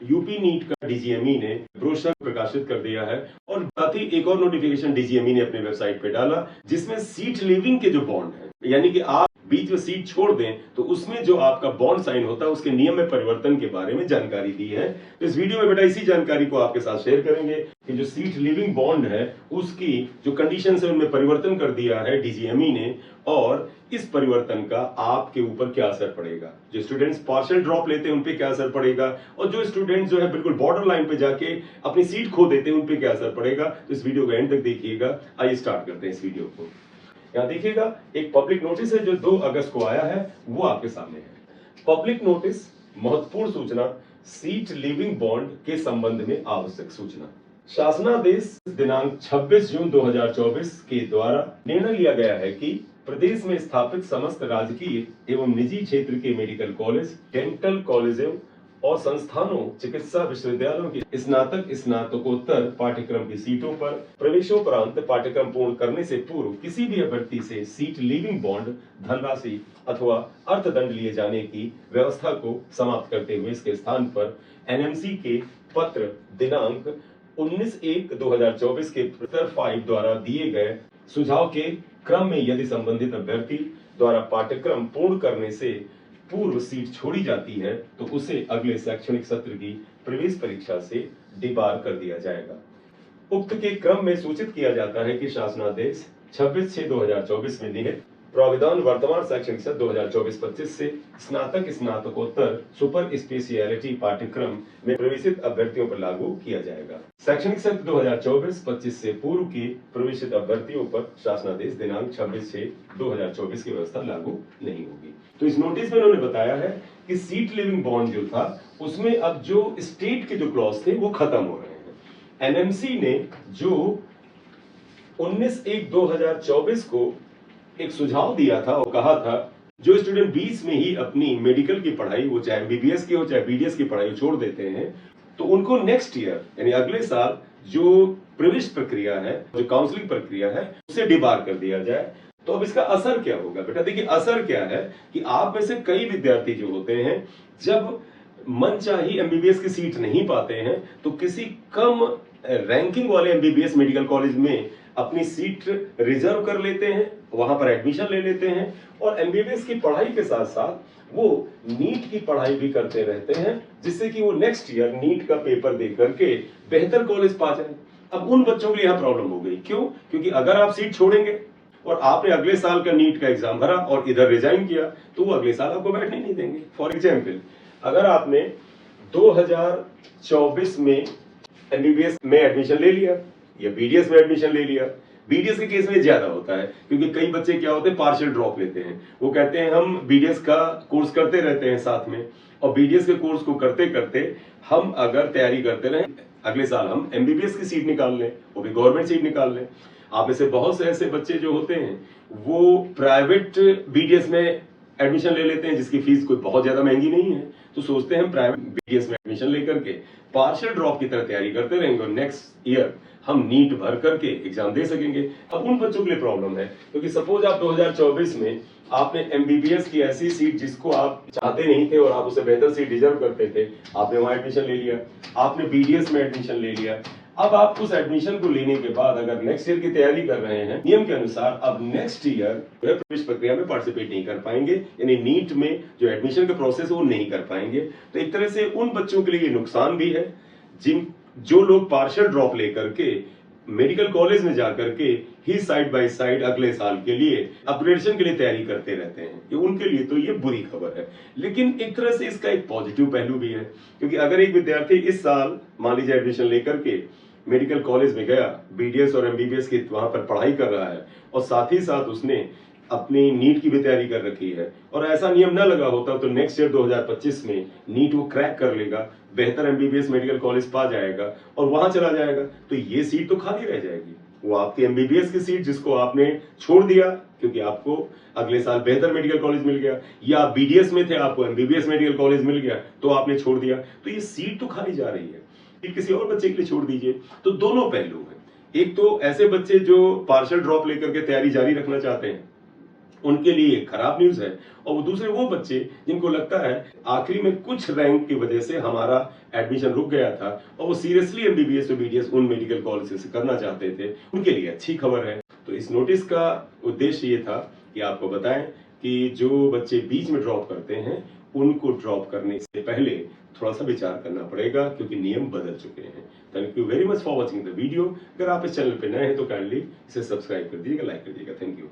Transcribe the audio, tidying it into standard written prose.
UP NEET का DGME ने brochure प्रकाशित कर दिया है और साथ ही एक और नोटिफिकेशन डीजीएमई ने अपने वेबसाइट पे डाला जिसमें सीट लीविंग के जो बॉन्ड है, यानी कि आप बीच में सीट छोड़ दें तो उसमें जो आपका बॉन्ड साइन होता है उसके नियम में परिवर्तन के बारे में जानकारी दी है। तो इस वीडियो में बेटा इसी जानकारी को आपके साथ शेयर करेंगे कि जो सीट लीविंग बॉन्ड है उसकी जो कंडीशन है उनमें परिवर्तन कर दिया है डीजीएमई ने, और इस परिवर्तन का आपके ऊपर क्या असर पड़ेगा, जो स्टूडेंट्स पार्शियल ड्रॉप लेते हैं उन पे क्या असर पड़ेगा, और जो स्टूडेंट जो है बिल्कुल बॉर्डर लाइन पे जाके अपनी सीट खो देते हैं उन पे क्या असर पड़ेगा। तो इस वीडियो को एंड तक देखिएगा। आइए स्टार्ट करते हैं इस वीडियो को। यहाँ देखिएगा एक पब्लिक नोटिस है जो 2 अगस्त को आया है, वो आपके सामने है। पब्लिक नोटिस, महत्वपूर्ण सूचना, सीट लीविंग बॉन्ड के संबंध में आवश्यक सूचना। शासनादेश दिनांक 26 जून 2024 के द्वारा निर्णय लिया गया है कि प्रदेश में स्थापित समस्त राजकीय एवं निजी क्षेत्र के मेडिकल कॉलेज, डेंटल कॉलेजों और संस्थानों, चिकित्सा विश्वविद्यालयों के स्नातक स्नातकोत्तर पाठ्यक्रम की सीटों पर प्रवेशोपरांत पाठ्यक्रम पूर्ण करने से पूर्व किसी भी अभ्यर्थी से सीट लीविंग बॉन्ड, धनराशि अथवा अर्थदंड लिए जाने की व्यवस्था को समाप्त करते हुए इसके स्थान पर एनएमसी के पत्र दिनांक 19/1/2024 के पत्र 5 द्वारा दिए गए सुझाव के क्रम में यदि संबंधित अभ्यर्थी द्वारा पाठ्यक्रम पूर्ण करने से पूर्व सीट छोड़ी जाती है तो उसे अगले शैक्षणिक सत्र की प्रवेश परीक्षा से डिबार कर दिया जाएगा। उक्त के क्रम में सूचित किया जाता है कि शासनादेश 26/6/2024 में निहित प्राविधान वर्तमान शैक्षणिक सत्र 2024-25 से स्नातक स्नातकोत्तर सुपर स्पेशियलिटी पाठ्यक्रम में प्रवेशित अभ्यर्थियों पर लागू किया जाएगा। शैक्षणिक सत्र 2024-25 से पूर्व के प्रवेशित अभ्यर्थियों पर शासनादेश दिनांक 26/6/2024 की व्यवस्था लागू नहीं होगी। तो इस नोटिस में उन्होंने बताया है कि सीट लिविंग बॉन्ड जो था उसमें अब जो स्टेट के जो क्लॉज थे वो खत्म हो रहे हैं। एनएमसी ने जो 19/1/2024 को एक सुझाव दिया था और कहा था जो स्टूडेंट बीच में ही अपनी मेडिकल की पढ़ाई, वो चाहे एमबीबीएस की हो चाहे बीडीएस की पढ़ाई छोड़ देते हैं, तो उनको नेक्स्ट ईयर यानी अगले साल जो प्रवेश प्रक्रिया है, जो काउंसलिंग प्रक्रिया है, उसे डिबार कर दिया जाए। तो अब इसका असर क्या होगा बेटा? देखिए असर क्या है कि आप में से कई विद्यार्थी जो होते हैं जब मनचाही एमबीबीएस की सीट नहीं पाते हैं तो किसी कम रैंकिंग वाले एमबीबीएस मेडिकल कॉलेज में अपनी सीट रिजर्व कर लेते हैं, वहां पर एडमिशन ले लेते हैं और एमबीबीएस की पढ़ाई के साथ साथ वो नीट की पढ़ाई भी करते रहते हैं, जिससे कि वो नेक्स्ट ईयर नीट का पेपर दे करके बेहतर कॉलेज पा जाए। अब उन बच्चों के लिए यहां प्रॉब्लम हो गई। क्यों? क्योंकि अगर आप सीट छोड़ेंगे और आपने अगले साल का नीट का एग्जाम भरा और इधर रिजाइन किया तो वो अगले साल आपको बैठने नहीं देंगे। फॉर एग्जाम्पल, अगर आपने 2024 में एमबीबीएस में एडमिशन ले लिया या बीडीएस में एडमिशन ले लिया, बीडीएस के केस में ज्यादा होता है क्योंकि कई बच्चे क्या होते हैं पार्शियल ड्रॉप लेते हैं। वो कहते हैं हम बीडीएस का कोर्स करते रहते हैं साथ में, और बीडीएस के कोर्स को करते करते हम अगर तैयारी करते रहें अगले साल हम एमबीबीएस की सीट निकाल लें, वो भी गवर्नमेंट सीट निकाल लें। आप में से बहुत से ऐसे बच्चे जो होते हैं वो प्राइवेट बीडीएस में एडमिशन ले लेते हैं जिसकी फीस कोई बहुत ज्यादा महंगी नहीं है, तो सोचते हैं हम प्राइवेट बीडीएस में एडमिशन लेकर के पार्शियल ड्रॉप की तरह तैयारी करते रहेंगे और नेक्स्ट ईयर हम नीट भर करके एग्जाम दे सकेंगे। अब उन बच्चों के लिए प्रॉब्लम है क्योंकि सपोज आप 2024 में आपने एमबीबीएस की ऐसी सीट जिसको आप चाहते नहीं थे और आप उसे बेहतर सीट डिजर्व करते थे, आपने वहां एडमिशन ले लिया, आपने बीडीएस में एडमिशन ले लिया। अब आप उस एडमिशन को लेने के बाद अगर नेक्स्ट ईयर की तैयारी कर रहे हैं नियम के अनुसार, अब नेक्स्ट ईयर प्रवेश प्रक्रिया में पार्टिसिपेट नहीं कर पाएंगे, यानी नीट में जो एडमिशन का प्रोसेस है वो नहीं कर पाएंगे। तो एक तरह से उन बच्चों के लिए नुकसान भी है जो लोग पार्शियल ड्रॉप लेकर के मेडिकल कॉलेज में जाकर के ही साइड बाय साइड अगले साल के लिए अपग्रेडेशन के लिए तैयारी करते रहते हैं, कि उनके लिए तो ये बुरी खबर है। लेकिन एक तरह से इसका एक पॉजिटिव पहलू भी है क्योंकि अगर एक विद्यार्थी इस साल मान लीजिए एडमिशन लेकर के मेडिकल कॉलेज में गया, बीडीएस और एमबीबीएस की वहां पर पढ़ाई कर रहा है और साथ ही साथ उसने अपनी नीट की भी तैयारी कर रखी है और ऐसा नियम ना लगा होता तो नेक्स्ट ईयर 2025 में नीट वो क्रैक कर लेगा, बेहतर एमबीबीएस मेडिकल कॉलेज पा जाएगा और वहां चला जाएगा, तो ये सीट तो खाली रह जाएगी। वो आपकी एमबीबीएस की सीट जिसको आपने छोड़ दिया क्योंकि आपको अगले साल बेहतर मेडिकल कॉलेज मिल गया, या बीडीएस में थे आपको एमबीबीएस मेडिकल कॉलेज मिल गया तो आपने छोड़ दिया, तो ये सीट तो खाली जा रही है। किसी और बच्चे के लिए छोड़ दीजिए। तो दोनों पहलू हैं। एक तो ऐसे बच्चे जो पार्शियल ड्रॉप लेकर के तैयारी जारी रखना चाहते हैं उनके लिए खराब न्यूज है। और वो दूसरे वो बच्चे जिनको लगता है आखिरी में कुछ रैंक की वजह से हमारा एडमिशन रुक गया था और वो सीरियसली एमबीबीएस और बीडीएस उन मेडिकल कॉलेज से करना चाहते थे, उनके लिए अच्छी खबर है। तो इस नोटिस का उद्देश्य ये था कि आपको बताएं कि जो बच्चे बीच में ड्रॉप करते हैं उनको ड्रॉप करने से पहले थोड़ा सा विचार करना पड़ेगा, क्योंकि नियम बदल चुके हैं। Thank you very much for watching the video. अगर आप इस चैनल पे नए हैं तो काइंडली इसे सब्सक्राइब कर दीजिएगा, लाइक कर दीजिएगा। Thank you.